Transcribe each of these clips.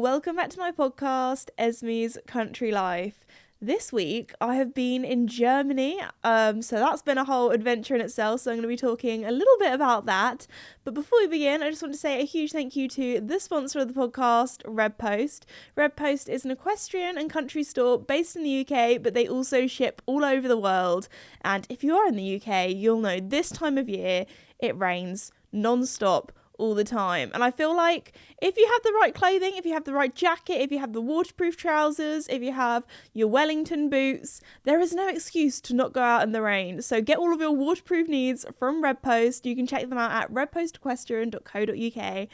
welcome back to my podcast, Esme's Country Life. This week, I have been in Germany, so that's been a whole adventure in itself, so I'm going to be talking a little bit about that. But before we begin, I just want to say a huge thank you to the sponsor of the podcast, Redpost. Redpost is an equestrian and country store based in the UK, but they also ship all over the world. And if you are in the UK, you'll know this time of year, it rains non-stop all the time. And I feel like if you have the right clothing, if you have the right jacket, if you have the waterproof trousers, if you have your Wellington boots, there is no excuse to not go out in the rain. So get all of your waterproof needs from Redpost. You can check them out at redpostequestrian.co.uk.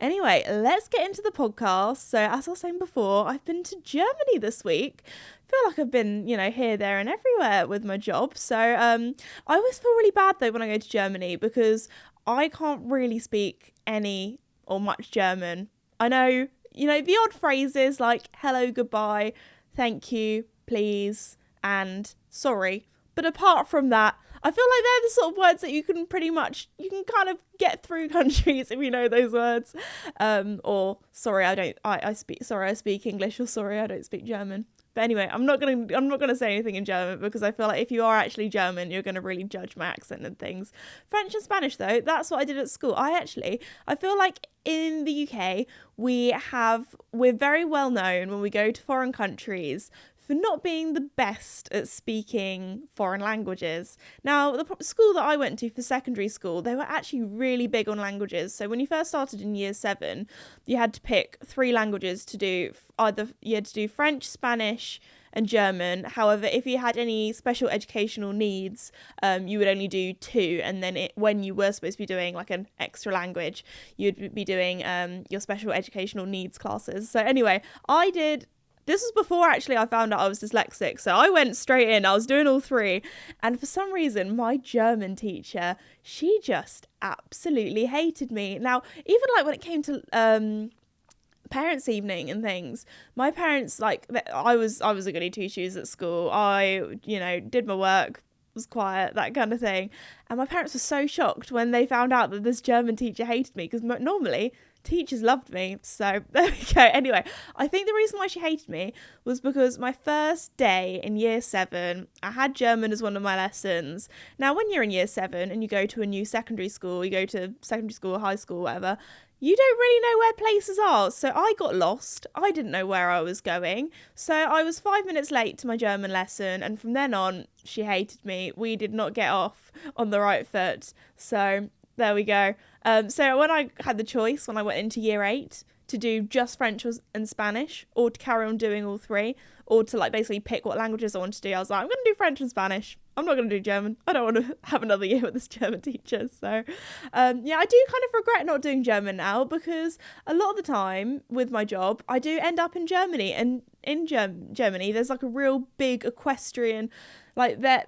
Anyway, let's get into the podcast. So as I was saying before, I've been to Germany this week. I feel like I've been, here, there and everywhere with my job. So I always feel really bad though when I go to Germany because I can't really speak any or much German. I know, the odd phrases like hello, goodbye, thank you, please, and sorry. But apart from that, I feel like they're the sort of words that you can kind of get through countries if you know those words. Or sorry, I speak English, or sorry, I don't speak German. But anyway, I'm not gonna say anything in German because I feel like if you are actually German, you're gonna really judge my accent and things. French and Spanish though, that's what I did at school. I feel like in the UK we're very well known when we go to foreign countries for not being the best at speaking foreign languages. Now, the school that I went to for secondary school, they were actually really big on languages. So when you first started in year 7, you had to pick 3 languages to do. You had to do French, Spanish, and German. However, if you had any special educational needs, you would only do 2. And then when you were supposed to be doing like an extra language, you'd be doing your special educational needs classes. So anyway, this was before actually I found out I was dyslexic, so I went straight in. I was doing all 3, and for some reason my German teacher, she just absolutely hated me. Now, even like when it came to parents' evening and things, my parents, I was a goody two shoes at school. I did my work, was quiet, that kind of thing, and my parents were so shocked when they found out that this German teacher hated me, because normally teachers loved me. So there we go. Anyway, I think the reason why she hated me was because my first day in year 7, I had German as one of my lessons. Now, when you're in year 7 and you go to a new secondary school, you go to secondary school or high school, whatever, you don't really know where places are. So I got lost. I didn't know where I was going. So I was 5 minutes late to my German lesson. And from then on, she hated me. We did not get off on the right foot. So there we go. So when I had the choice, when I went into year 8, to do just French and Spanish, or to carry on doing all 3, or to basically pick what languages I wanted to do, I was like, I'm going to do French and Spanish. I'm not going to do German. I don't want to have another year with this German teacher. So, I do kind of regret not doing German now, because a lot of the time with my job, I do end up in Germany. And in Germany, there's like a real big equestrian, their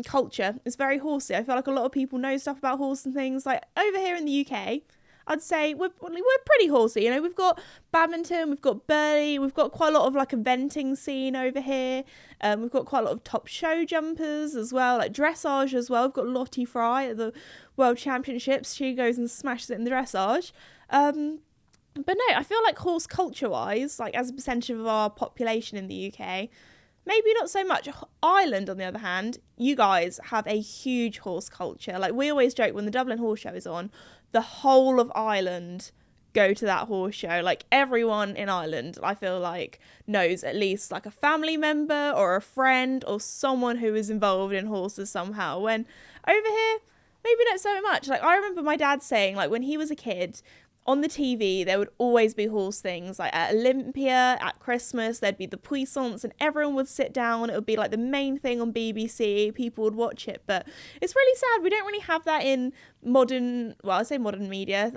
culture is very horsey. I feel like a lot of people know stuff about horse and things. Like over here in the UK, I'd say we're pretty horsey. We've got badminton, we've got burley, we've got quite a lot of eventing scene over here. We've got quite a lot of top show jumpers as well, like dressage as well. We've got Lottie Fry at the World Championships. She goes and smashes it in the dressage. But no, I feel like horse culture-wise, as a percentage of our population in the UK, maybe not so much. Ireland, on the other hand, you guys have a huge horse culture. We always joke when the Dublin Horse Show is on, the whole of Ireland go to that horse show. Everyone in Ireland, I feel like, knows at least a family member or a friend or someone who is involved in horses somehow. When over here, maybe not so much. I remember my dad saying, when he was a kid, on the TV, there would always be horse things. At Olympia, at Christmas, there'd be the puissance and everyone would sit down. It would be the main thing on BBC. People would watch it. But it's really sad. We don't really have that in modern media,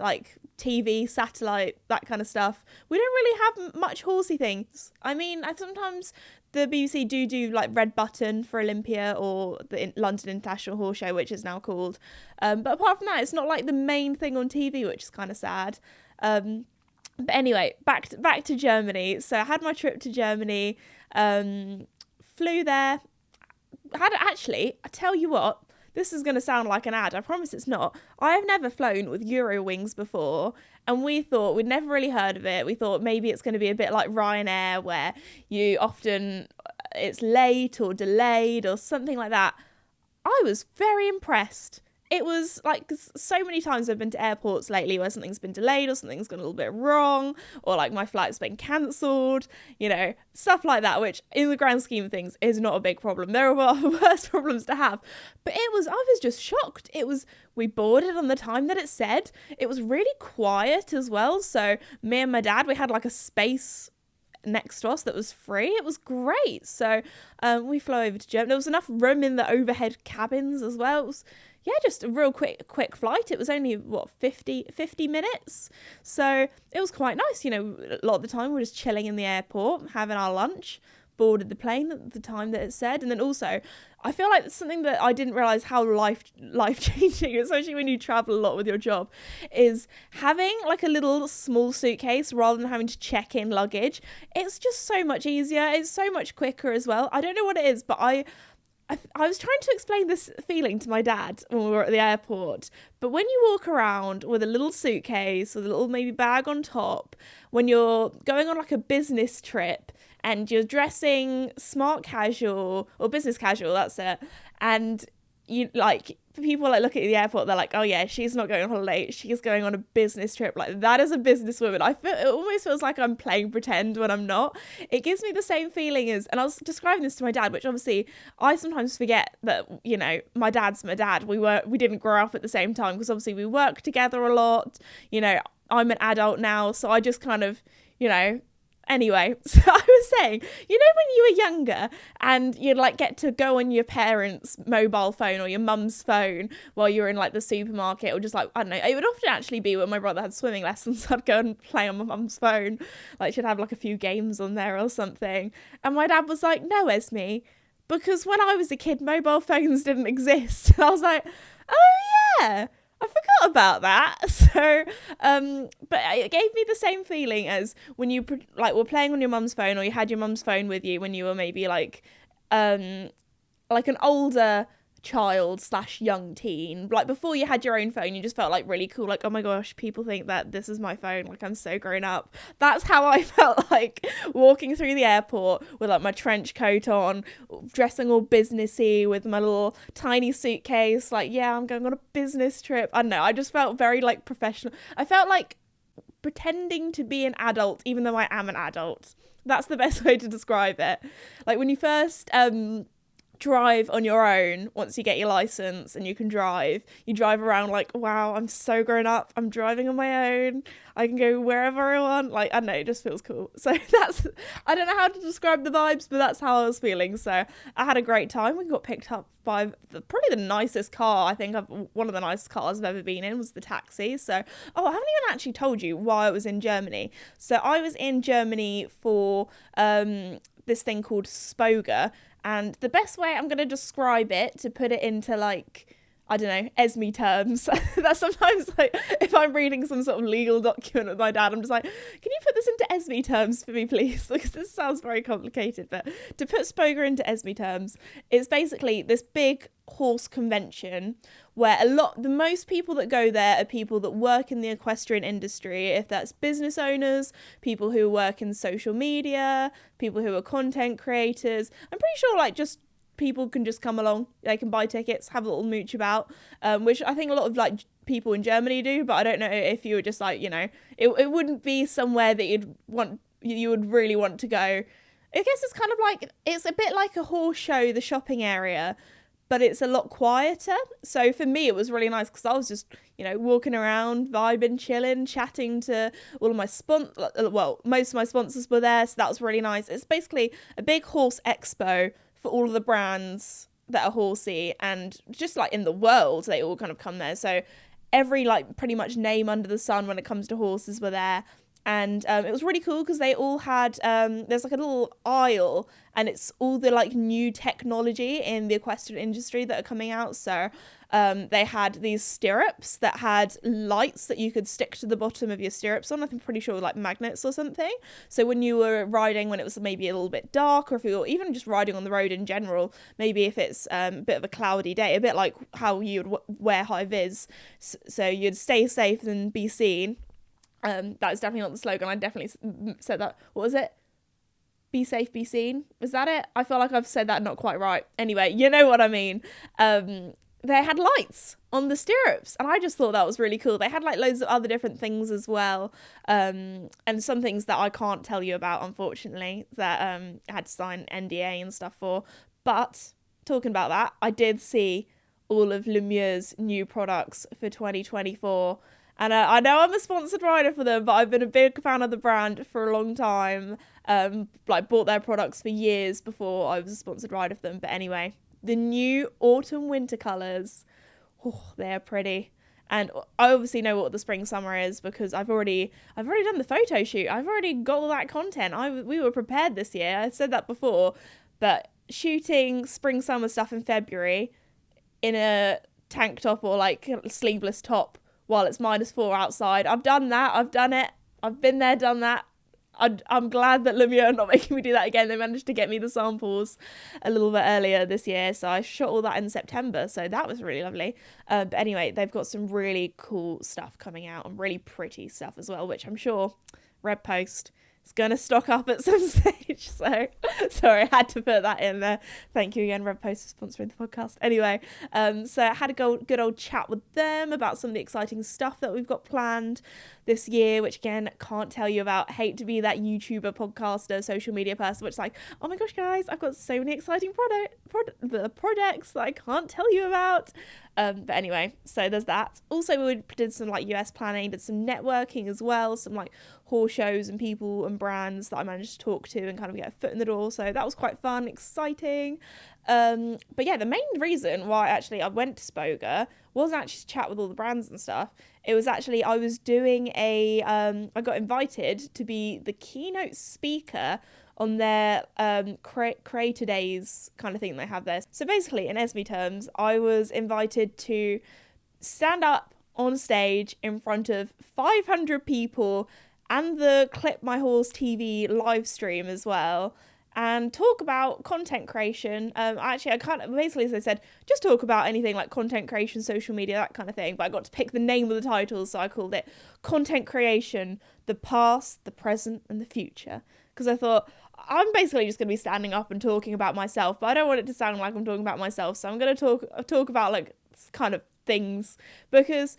TV, satellite, that kind of stuff. We don't really have much horsey things. I mean, sometimes the BBC do Red Button for Olympia, or the London International Horse Show, which is now called. But apart from that, it's not the main thing on TV, which is kind of sad. But anyway, back to Germany. So I had my trip to Germany, flew there. I tell you what, this is going to sound like an ad. I promise it's not. I have never flown with Eurowings before, and we'd never really heard of it. We thought maybe it's going to be a bit like Ryanair, where it's late or delayed or something like that. I was very impressed. It was like, so many times I've been to airports lately where something's been delayed or something's gone a little bit wrong, or like my flight's been cancelled, stuff like that, which in the grand scheme of things is not a big problem. There are worse problems to have. But I was just shocked. We boarded on the time that it said. It was really quiet as well. So me and my dad, we had like a space next to us that was free. It was great. So we flew over to Germany. There was enough room in the overhead cabins as well. It was, just a real quick flight. It was only 50 minutes, so it was quite nice. A lot of the time we're just chilling in the airport, having our lunch, boarded the plane at the time that it said. And then also, I feel like it's something that I didn't realize how life-changing, especially when you travel a lot with your job, is having like a little small suitcase rather than having to check in luggage. It's just so much easier. It's so much quicker as well. I don't know what it is, but I was trying to explain this feeling to my dad when we were at the airport, but when you walk around with a little suitcase with a little maybe bag on top, when you're going on like a business trip and you're dressing smart casual or business casual, that's it, and you like, people like look at the airport, they're like, oh yeah, she's not going on holiday, she's going on a business trip. Like, that is a businesswoman. It almost feels like I'm playing pretend when I'm not. It gives me the same feeling as, and I was describing this to my dad, which obviously I sometimes forget that, my dad's my dad. We didn't grow up at the same time, because obviously we work together a lot. I'm an adult now, so I just kind of, Anyway, so I was saying, when you were younger and you'd like get to go on your parents' mobile phone or your mum's phone while you were in like the supermarket, or just like, I don't know, it would often actually be when my brother had swimming lessons, I'd go and play on my mum's phone. Like, she'd have like a few games on there or something. And my dad was like, no, Esme, because when I was a kid, mobile phones didn't exist. And I was like, oh yeah, I forgot about that. So, but it gave me the same feeling as when you were playing on your mum's phone, or you had your mum's phone with you when you were maybe like an older child / young teen. Like, before you had your own phone, you just felt like really cool. Like, oh my gosh, people think that this is my phone. Like, I'm so grown up. That's how I felt like walking through the airport with like my trench coat on, dressing all businessy with my little tiny suitcase. Like, yeah, I'm going on a business trip. I don't know. I just felt very like professional. I felt like pretending to be an adult, even though I am an adult. That's the best way to describe it. Like, when you first drive on your own, once you get your license and you drive around like, wow, I'm so grown up, I'm driving on my own, I can go wherever I want. Like, I don't know, it just feels cool. So I don't know how to describe the vibes, but that's how I was feeling. So I had a great time. We got picked up by probably the nicest car. I think one of the nicest cars I've ever been in was the taxi. So, I haven't even actually told you why I was in Germany. So I was in Germany for this thing called Spoga. And the best way I'm going to describe it, to put it into like, I don't know, ESME terms, that's sometimes like, if I'm reading some sort of legal document with my dad, I'm just like, can you put this into ESME terms for me, please? Because this sounds very complicated. But to put Spoga into ESME terms, it's basically this big horse convention where the most people that go there are people that work in the equestrian industry. If that's business owners, people who work in social media, people who are content creators. I'm pretty sure like just people can just come along. They can buy tickets, have a little mooch about, which I think a lot of like people in Germany do, but I don't know if you were just like, it wouldn't be somewhere that you would really want to go. I guess it's kind of like, it's a bit like a horse show, the shopping area, but it's a lot quieter. So for me, it was really nice because I was just, walking around, vibing, chilling, chatting to all of my most of my sponsors were there. So that was really nice. It's basically a big horse expo for all of the brands that are horsey, and just like in the world, they all kind of come there. So every like pretty much name under the sun when it comes to horses were there. And it was really cool because they all had there's like a little aisle, and it's all the like new technology in the equestrian industry that are coming out. So they had these stirrups that had lights that you could stick to the bottom of your stirrups on. I'm pretty sure like magnets or something. So when you were riding, when it was maybe a little bit dark, or if you're even just riding on the road in general, maybe if it's a bit of a cloudy day, a bit like how you'd wear high vis, so you'd stay safe and be seen. That is definitely not the slogan. I definitely said that. What was it? Be safe, be seen. Was that it? I feel like I've said that not quite right. Anyway, you know what I mean. They had lights on the stirrups, and I just thought that was really cool. They had like loads of other different things as well, and some things that I can't tell you about, unfortunately, that I had to sign NDA and stuff for. But talking about that, I did see all of Lumia's new products for 2024. And I know I'm a sponsored rider for them, but I've been a big fan of the brand for a long time. Like bought their products for years before I was a sponsored rider for them. But anyway, the new autumn winter colours, they're pretty. And I obviously know what the spring summer is because I've already done the photo shoot. I've already got all that content. We were prepared this year. I said that before, but shooting spring summer stuff in February in a tank top or like sleeveless top while it's -4 outside. I've done that. I've done it. I've been there, done that. I'm glad that Lumia are not making me do that again. They managed to get me the samples a little bit earlier this year, so I shot all that in September, so that was really lovely. But anyway, they've got some really cool stuff coming out and really pretty stuff as well, which I'm sure Red Post is going to stock up at some stage. So sorry, I had to put that in there. Thank you again, Red Post, for sponsoring the podcast. Anyway, so I had a good old chat with them about some of the exciting stuff that we've got planned this year, which again, can't tell you about. Hate to be that YouTuber, podcaster, social media person, which is like, oh my gosh, guys, I've got so many exciting projects that I can't tell you about. But anyway, so there's that. Also, we did some like US planning, did some networking as well, some like horse shows and people and brands that I managed to talk to and kind of get a foot in the door. So that was quite fun, exciting. But yeah, the main reason why actually I went to Spoga wasn't actually to chat with all the brands and stuff. It was actually, I was doing I got invited to be the keynote speaker on their Creator Days kind of thing they have there. So basically, in ESME terms, I was invited to stand up on stage in front of 500 people and the Clip My Horse TV live stream as well, and talk about content creation. I kind of, basically, as I said, just talk about anything like content creation, social media, that kind of thing. But I got to pick the name of the title, so I called it Content Creation, the Past, the Present, and the Future. Because I thought, I'm basically just going to be standing up and talking about myself, but I don't want it to sound like I'm talking about myself. So I'm going to talk about like kind of things, because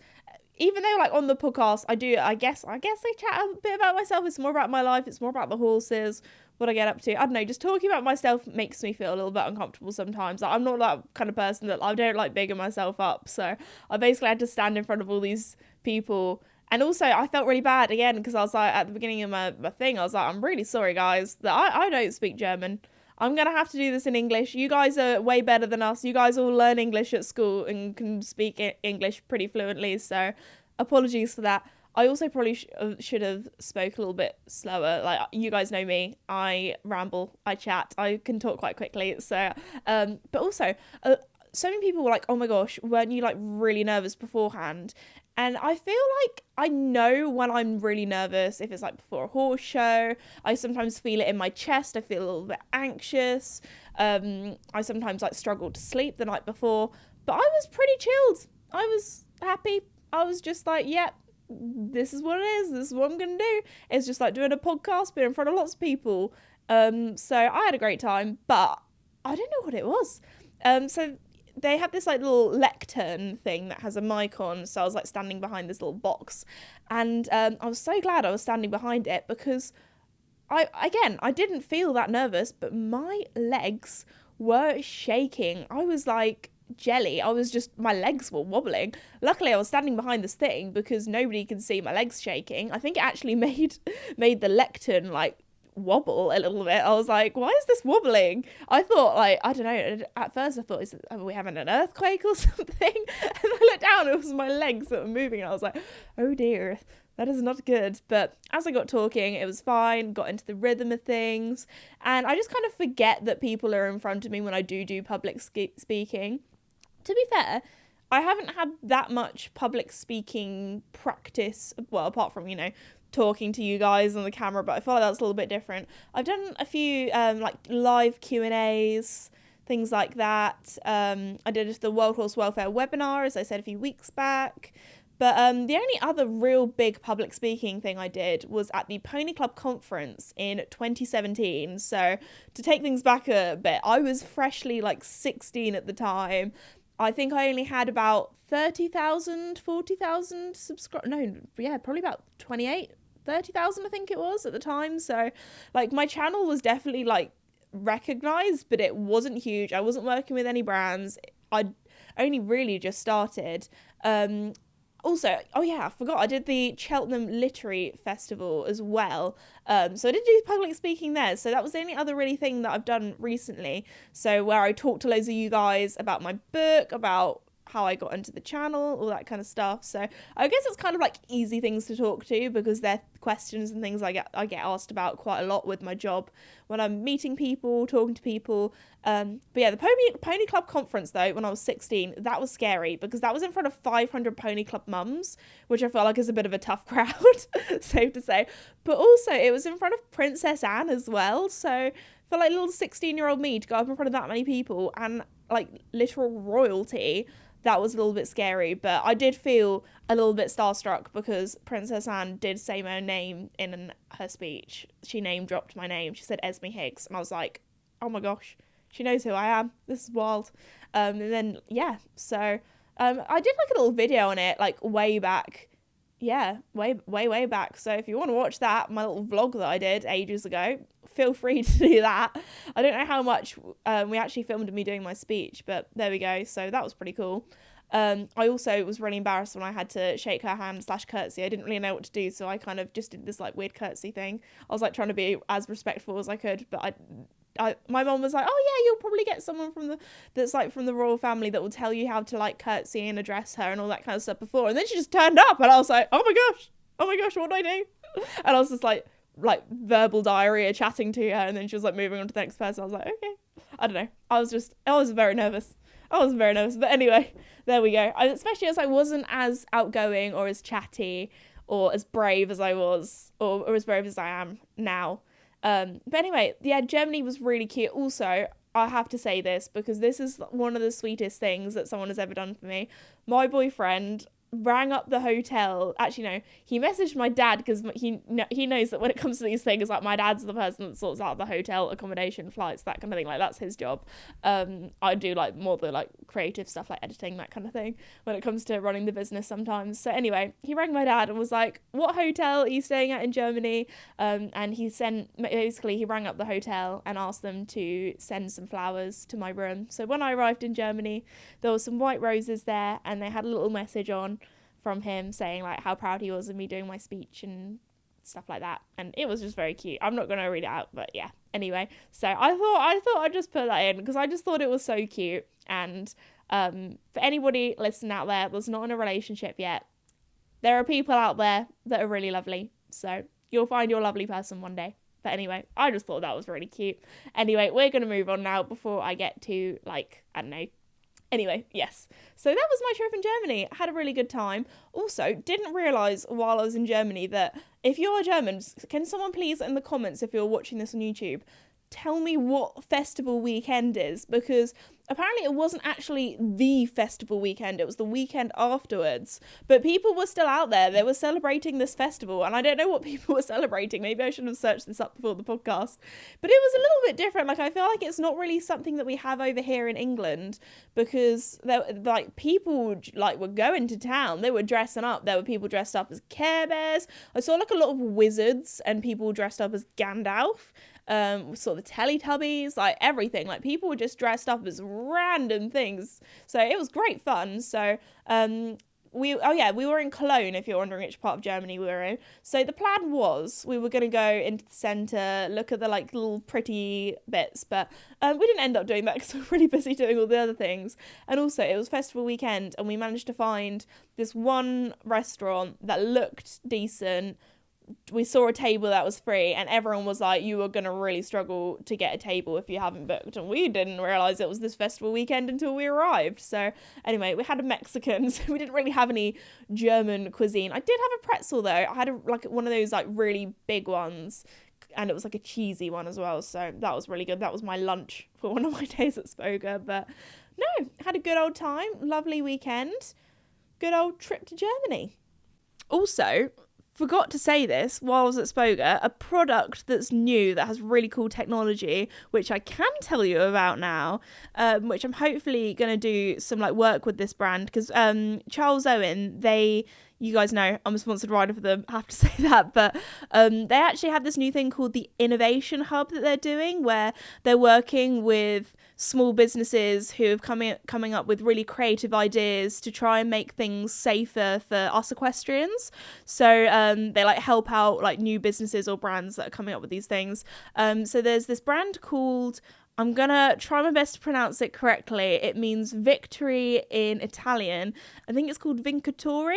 even though like on the podcast I guess I chat a bit about myself. It's more about my life. It's more about the horses, what I get up to. I don't know, just talking about myself makes me feel a little bit uncomfortable sometimes. Like, I'm not that kind of person that I don't like bigging myself up. So I basically had to stand in front of all these people. And also, I felt really bad again because I was like, at the beginning of my thing, I was like, I'm really sorry, guys, that I don't speak German. I'm going to have to do this in English. You guys are way better than us. You guys all learn English at school and can speak English pretty fluently. So apologies for that. I also probably should have spoke a little bit slower. Like, you guys know me. I ramble. I chat. I can talk quite quickly. So, but also, so many people were like, oh my gosh, weren't you like really nervous beforehand? And I feel like I know when I'm really nervous, if it's like before a horse show. I sometimes feel it in my chest. I feel a little bit anxious. I sometimes like struggle to sleep the night before. But I was pretty chilled. I was happy. I was just like, yep, this is what it is. This is what I'm going to do. It's just like doing a podcast, but in front of lots of people. So I had a great time, but I don't know what it was. So they have this like little lectern thing that has a mic on, so I was like standing behind this little box, and I was so glad I was standing behind it, because I didn't feel that nervous, but my legs were shaking. I was like jelly. My legs were wobbling. Luckily I was standing behind this thing because nobody can see my legs shaking. I think it actually made the lectern like wobble a little bit. I was like, why is this wobbling? I thought, like, I don't know, at first I thought, are we having an earthquake or something? And I looked down, it was my legs that were moving, and I was like, oh dear, That is not good. But as I got talking, it was fine, got into the rhythm of things. And I just kind of forget that people are in front of me when I do public speaking. To be fair, I haven't had that much public speaking practice, well, apart from, talking to you guys on the camera, but I feel like that's a little bit different. I've done a few like live Q&As, things like that. I did the World Horse Welfare webinar, as I said, a few weeks back. But the only other real big public speaking thing I did was at the Pony Club conference in 2017. So to take things back a bit, I was freshly like 16 at the time. I think I only had about 30,000, 40,000 subscribers. No, yeah, probably about 30,000 I think it was at the time. So like my channel was definitely like recognized, but it wasn't huge. I wasn't working with any brands. I'd only really just started. Also, oh yeah, I forgot, I did the Cheltenham Literary Festival as well. So I did do public speaking there. So that was the only other really thing that I've done recently. So where I talked to loads of you guys about my book, about how I got into the channel, all that kind of stuff. So I guess it's kind of like easy things to talk to because they're questions and things I get asked about quite a lot with my job when I'm meeting people, talking to people. But yeah, the Pony Club conference though, when I was 16, that was scary because that was in front of 500 Pony Club mums, which I felt like is a bit of a tough crowd, safe to say. But also it was in front of Princess Anne as well. So for like little 16-year-old me to go up in front of that many people and like literal royalty, that was a little bit scary, but I did feel a little bit starstruck because Princess Anne did say my name in her speech. She name dropped my name. She said Esme Higgs, and I was like, oh my gosh, she knows who I am. This is wild. And then, yeah, so I did like a little video on it, like way back. Yeah, way back. So if you want to watch that, my little vlog that I did ages ago, feel free to do that. I don't know how much we actually filmed me doing my speech, but there we go. So that was pretty cool. I also was really embarrassed when I had to shake her hand / curtsy. I didn't really know what to do, so I kind of just did this like weird curtsy thing. I was like trying to be as respectful as I could, but my mom was like, oh yeah, you'll probably get someone that's like from the royal family that will tell you how to like curtsy and address her and all that kind of stuff before. And then she just turned up and I was like, oh my gosh, what do I do? And I was just like verbal diarrhea chatting to her, and then she was like moving on to the next person. I was like, okay. I don't know. I was very nervous. But anyway, there we go. Especially as I wasn't as outgoing or as chatty or as brave as I was or as brave as I am now. But anyway, yeah, Germany was really cute. Also, I have to say this because this is one of the sweetest things that someone has ever done for me. My boyfriend rang up the hotel. Actually, no, he messaged my dad because he knows that when it comes to these things, like my dad's the person that sorts out the hotel accommodation, flights, that kind of thing. Like that's his job. I do like more the like creative stuff, like editing, that kind of thing, when it comes to running the business sometimes. So anyway, he rang my dad and was like, what hotel are you staying at in Germany? And he rang up the hotel and asked them to send some flowers to my room. So when I arrived in Germany, there were some white roses there, and they had a little message on from him saying like how proud he was of me doing my speech and stuff like that, and it was just very cute. I'm not gonna read it out, but yeah, anyway, so I thought I'd just put that in because I just thought it was so cute. And for anybody listening out there that's not in a relationship yet, there are people out there that are really lovely, so you'll find your lovely person one day. But anyway, I just thought that was really cute. Anyway, we're gonna move on now before I get to like, I don't know. Anyway, yes. So that was my trip in Germany. I had a really good time. Also, didn't realise while I was in Germany that if you're German, can someone please in the comments, if you're watching this on YouTube, tell me what festival weekend is, because apparently it wasn't actually the festival weekend, it was the weekend afterwards, but people were still out there, they were celebrating this festival, and I don't know what people were celebrating. Maybe I should have searched this up before the podcast, but it was a little bit different. Like, I feel like it's not really something that we have over here in England, because people were going to town, they were dressing up, there were people dressed up as Care Bears. I saw like a lot of wizards and people dressed up as Gandalf. Saw the Teletubbies, like everything. Like, people were just dressed up as random things. So it was great fun. So we were in Cologne, if you're wondering which part of Germany we were in. So the plan was we were going to go into the centre, look at the like little pretty bits, but we didn't end up doing that because we were really busy doing all the other things. And also it was festival weekend, and we managed to find this one restaurant that looked decent. We saw a table that was free, and everyone was like, you were going to really struggle to get a table if you haven't booked, and we didn't realise it was this festival weekend until we arrived. So anyway, we had a Mexican, so we didn't really have any German cuisine. I did have a pretzel though. I had one of those like really big ones, and it was like a cheesy one as well, so that was really good. That was my lunch for one of my days at Spoga. But no, had a good old time, lovely weekend, good old trip to Germany. Also, forgot to say this while I was at Spoga, a product that's new that has really cool technology, which I can tell you about now, which I'm hopefully going to do some like work with this brand, because Charles Owen, you guys know I'm a sponsored rider for them, I have to say that, but they actually have this new thing called the Innovation Hub that they're doing, where they're working with small businesses who have coming up with really creative ideas to try and make things safer for us equestrians. So they like help out like new businesses or brands that are coming up with these things. So there's this brand called, I'm gonna try my best to pronounce it correctly, it means victory in Italian. I think it's called Vincatore.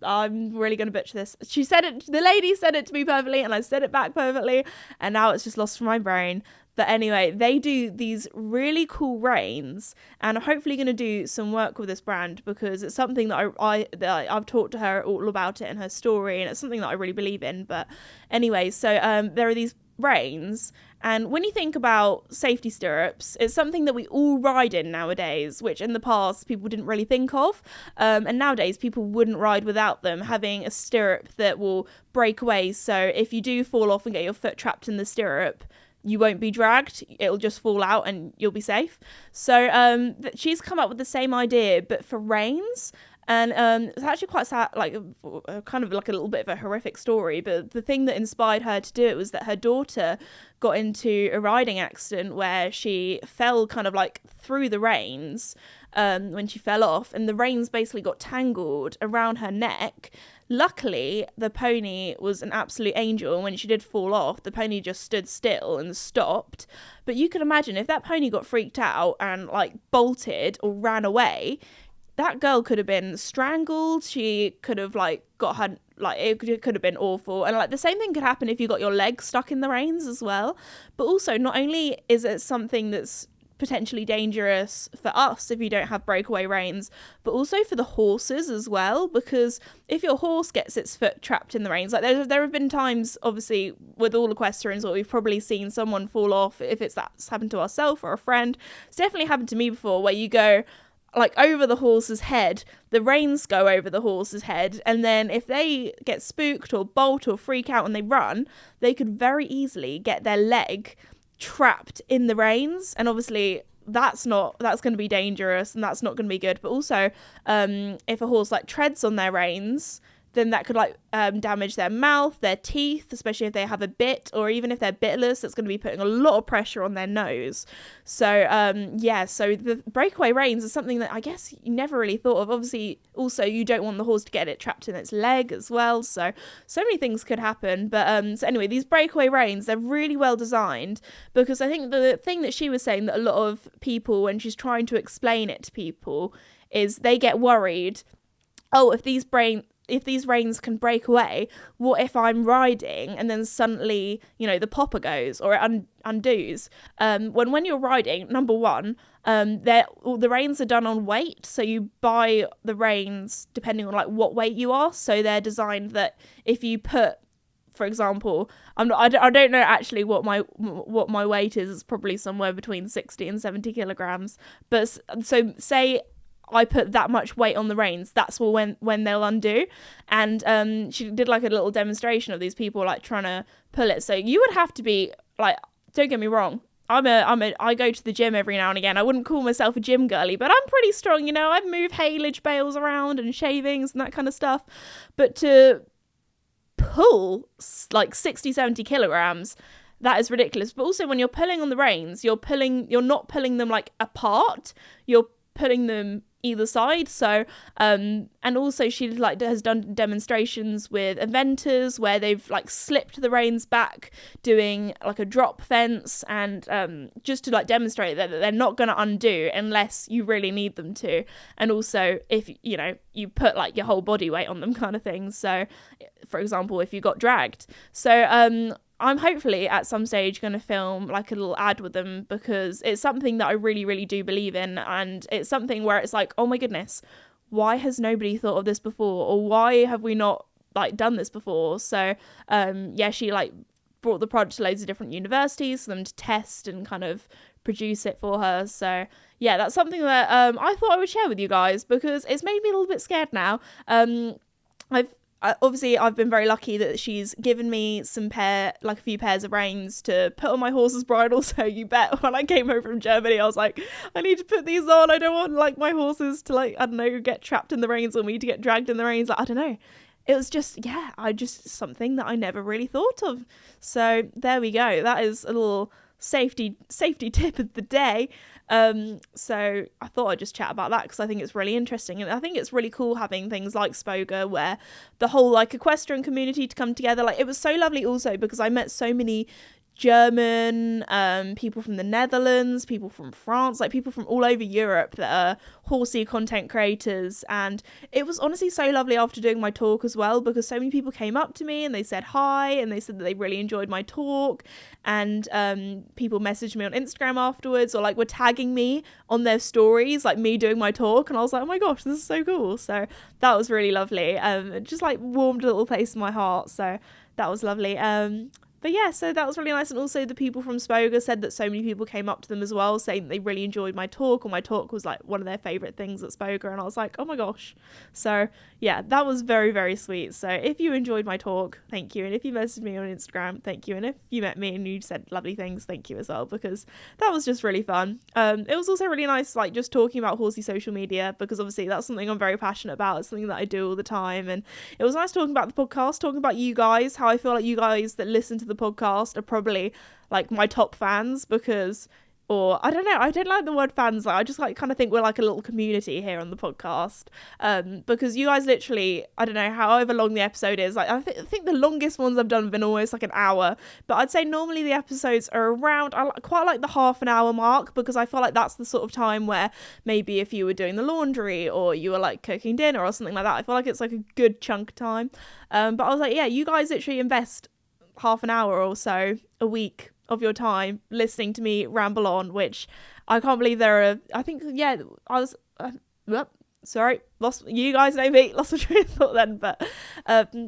I'm really going to butcher this. She said it, the lady said it to me perfectly, and I said it back perfectly, and now it's just lost from my brain. But anyway, they do these really cool reins, and I'm hopefully going to do some work with this brand, because it's something that I've talked to her all about it in her story, and it's something that I really believe in. But anyway, so there are these reins, and when you think about safety stirrups, it's something that we all ride in nowadays, which in the past people didn't really think of, and nowadays people wouldn't ride without them, having a stirrup that will break away, so if you do fall off and get your foot trapped in the stirrup, you won't be dragged, it'll just fall out and you'll be safe. So she's come up with the same idea but for reins. And it's actually quite sad, like kind of like a little bit of a horrific story, but the thing that inspired her to do it was that her daughter got into a riding accident where she fell kind of like through the reins when she fell off, and the reins basically got tangled around her neck. Luckily, the pony was an absolute angel, and when she did fall off, the pony just stood still and stopped. But you can imagine if that pony got freaked out and like bolted or ran away, that girl could have been strangled. She could have like got her, like it could have been awful. And like the same thing could happen if you got your leg stuck in the reins as well. But also, not only is it something that's potentially dangerous for us if you don't have breakaway reins, but also for the horses as well, because if your horse gets its foot trapped in the reins, like there have been times, obviously with all equestrians, where we've probably seen someone fall off, if that's happened to ourselves or a friend. It's definitely happened to me before, where you go like over the horse's head, the reins go over the horse's head, and then if they get spooked or bolt or freak out and they run, they could very easily get their leg trapped in the reins, and obviously that's going to be dangerous, and that's not going to be good. But also if a horse like treads on their reins, then that could like damage their mouth, their teeth, especially if they have a bit, or even if they're bitless, that's going to be putting a lot of pressure on their nose. So so the breakaway reins is something that I guess you never really thought of. Obviously, also you don't want the horse to get it trapped in its leg as well, so many things could happen. But so anyway, these breakaway reins, they're really well designed, because I think the thing that she was saying that a lot of people, when she's trying to explain it to people, is they get worried, oh, if these reins can break away, what if I'm riding and then suddenly, the popper goes or it undoes? When you're riding, number one, the reins are done on weight, so you buy the reins depending on like what weight you are. So they're designed that if you put, for example, I don't know actually what my weight is. It's probably somewhere between 60 and 70 kilograms. But so say I put that much weight on the reins, that's when they'll undo. And she did like a little demonstration of these people like trying to pull it. So you would have to be like, don't get me wrong, I go to the gym every now and again. I wouldn't call myself a gym girly, but I'm pretty strong, I move haylage bales around and shavings and that kind of stuff. But to pull like 60-70 kilograms, that is ridiculous. But also when you're pulling on the reins, you're not pulling them like apart, you're putting them either side. So and also she like has done demonstrations with eventers where they've like slipped the reins back doing like a drop fence, and just to like demonstrate that they're not going to undo unless you really need them to, and also if you know you put like your whole body weight on them kind of thing. So for example, if you got dragged. So I'm hopefully at some stage going to film like a little ad with them, because it's something that I really, really do believe in. And it's something where it's like, oh my goodness, why has nobody thought of this before? Or why have we not like done this before? So yeah, she like brought the product to loads of different universities for them to test and kind of produce it for her. So yeah, that's something that I thought I would share with you guys, because it's made me a little bit scared now. Obviously, I've been very lucky that she's given me a few pairs of reins to put on my horse's bridle. So you bet when I came home from Germany, I was like, I need to put these on. I don't want like my horses to like, I don't know, get trapped in the reins or me to get dragged in the reins. Like, I don't know. It was just, yeah, something that I never really thought of. So there we go. That is a little safety tip of the day. So I thought I'd just chat about that, because I think it's really interesting, and I think it's really cool having things like Spoga where the whole like equestrian community to come together. Like, it was so lovely also because I met so many German people from the Netherlands, people from France, like people from all over Europe that are horsey content creators. And it was honestly so lovely after doing my talk as well, because so many people came up to me and they said hi, and they said that they really enjoyed my talk. And people messaged me on Instagram afterwards, or like were tagging me on their stories, like me doing my talk, and I was like, oh my gosh, this is so cool. So that was really lovely. It just like warmed a little place in my heart, so that was lovely. But yeah, so that was really nice. And also the people from Spoga said that so many people came up to them as well, saying that they really enjoyed my talk, or my talk was like one of their favourite things at Spoga. And I was like, oh my gosh. So yeah, that was very, very sweet. So if you enjoyed my talk, thank you. And if you messaged me on Instagram, thank you. And if you met me and you said lovely things, thank you as well, because that was just really fun. It was also really nice, like just talking about horsey social media, because obviously that's something I'm very passionate about. It's something that I do all the time. And it was nice talking about the podcast, talking about you guys, how I feel like you guys that listen to the podcast are probably like my top fans, because, or I don't know, I don't like the word fans, like I just like kind of think we're like a little community here on the podcast, because you guys literally, I don't know, however long the episode is, like I think the longest ones I've done have been almost like an hour, but I'd say normally the episodes are around, I quite like the half an hour mark, because I feel like that's the sort of time where maybe if you were doing the laundry or you were like cooking dinner or something like that, I feel like it's like a good chunk of time. But I was like, yeah, you guys literally invest half an hour or so a week of your time listening to me ramble on, which I can't believe sorry, lost, you guys know me, lost my train of thought then, but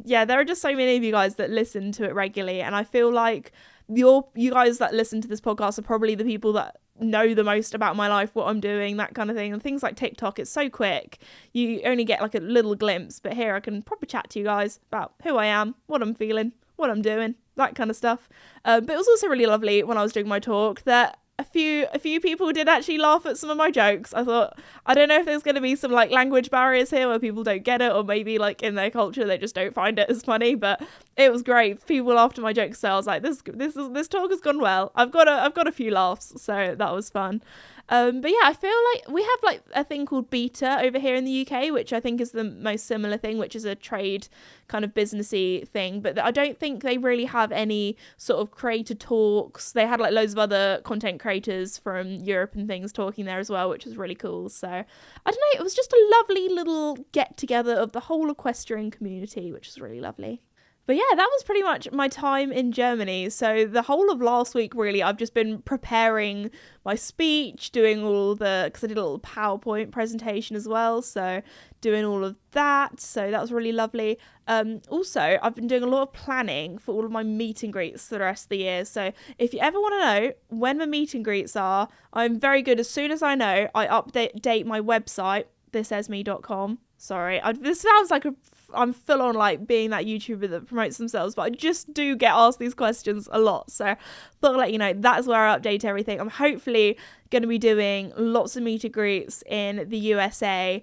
yeah, there are just so many of you guys that listen to it regularly, and I feel like you guys that listen to this podcast are probably the people that know the most about my life, what I'm doing, that kind of thing. And things like TikTok, it's so quick, you only get like a little glimpse, but here I can probably chat to you guys about who I am, what I'm feeling, what I'm doing, that kind of stuff. But it was also really lovely when I was doing my talk that a few people did actually laugh at some of my jokes. I thought, I don't know if there's going to be some like language barriers here where people don't get it, or maybe like in their culture they just don't find it as funny, but it was great. People laughed at my jokes, so I was like, this talk has gone well. I've got a few laughs, so that was fun. But yeah, I feel like we have like a thing called Beta over here in the UK, which I think is the most similar thing, which is a trade kind of businessy thing, but I don't think they really have any sort of creator talks. They had like loads of other content creators from Europe and things talking there as well, which was really cool. So I don't know, it was just a lovely little get together of the whole equestrian community, which was really lovely. But yeah, that was pretty much my time in Germany. So the whole of last week, really, I've just been preparing my speech, doing all because I did a little PowerPoint presentation as well. So doing all of that. So that was really lovely. Also, I've been doing a lot of planning for all of my meet and greets for the rest of the year. So if you ever want to know when my meet and greets are, I'm very good. As soon as I know, I update my website, thisesme.com. Sorry, this sounds like I'm full on like being that YouTuber that promotes themselves, but I just do get asked these questions a lot. So I thought I'd let you know that's where I update everything. I'm hopefully going to be doing lots of meet and greets in the USA.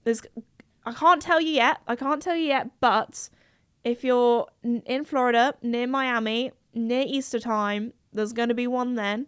I can't tell you yet, but if you're in Florida, near Miami, near Easter time, there's going to be one then.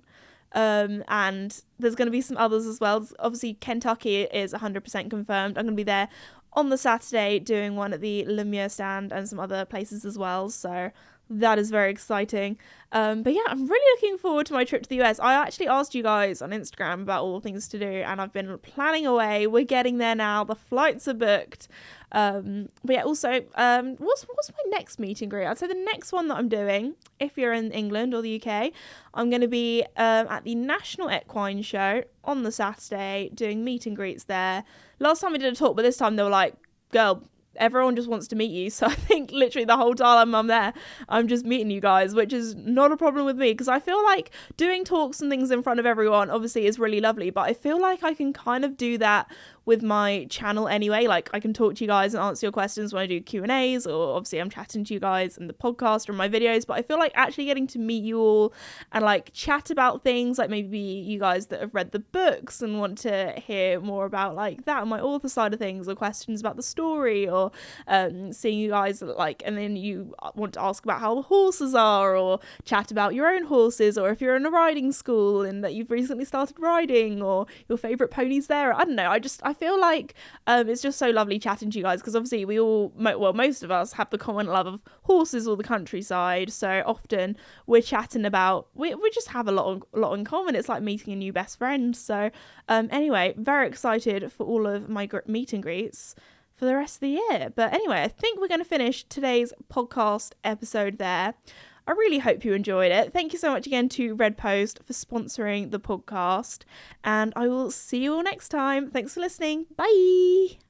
And there's going to be some others as well. Obviously, Kentucky is 100% confirmed. I'm going to be there on the Saturday doing one at the Lumia stand and some other places as well. So that is very exciting. But yeah, I'm really looking forward to my trip to the US. I actually asked you guys on Instagram about all the things to do, and I've been planning away. We're getting there now. The flights are booked. But yeah, also, what's my next meet and greet? I'd say the next one that I'm doing, if you're in England or the UK, I'm going to be at the National Equine Show on the Saturday doing meet and greets there. Last time I did a talk, but this time they were like, girl, everyone just wants to meet you. So I think literally the whole time I'm there, I'm just meeting you guys, which is not a problem with me, because I feel like doing talks and things in front of everyone obviously is really lovely, but I feel like I can kind of do that with my channel anyway. Like, I can talk to you guys and answer your questions when I do Q&As, or obviously I'm chatting to you guys in the podcast or in my videos, but I feel like actually getting to meet you all and like chat about things, like maybe you guys that have read the books and want to hear more about like that and my author side of things, or questions about the story, or seeing you guys like, and then you want to ask about how the horses are, or chat about your own horses, or if you're in a riding school and that you've recently started riding, or your favourite ponies there. I don't know, I feel like it's just so lovely chatting to you guys, because obviously we all, most of us have the common love of horses or the countryside, so often we're chatting about, we just have a lot in common. It's like meeting a new best friend. So anyway, very excited for all of my meet and greets for the rest of the year. But anyway, I think we're going to finish today's podcast episode there. I really hope you enjoyed it. Thank you so much again to Red Post for sponsoring the podcast, and I will see you all next time. Thanks for listening. Bye.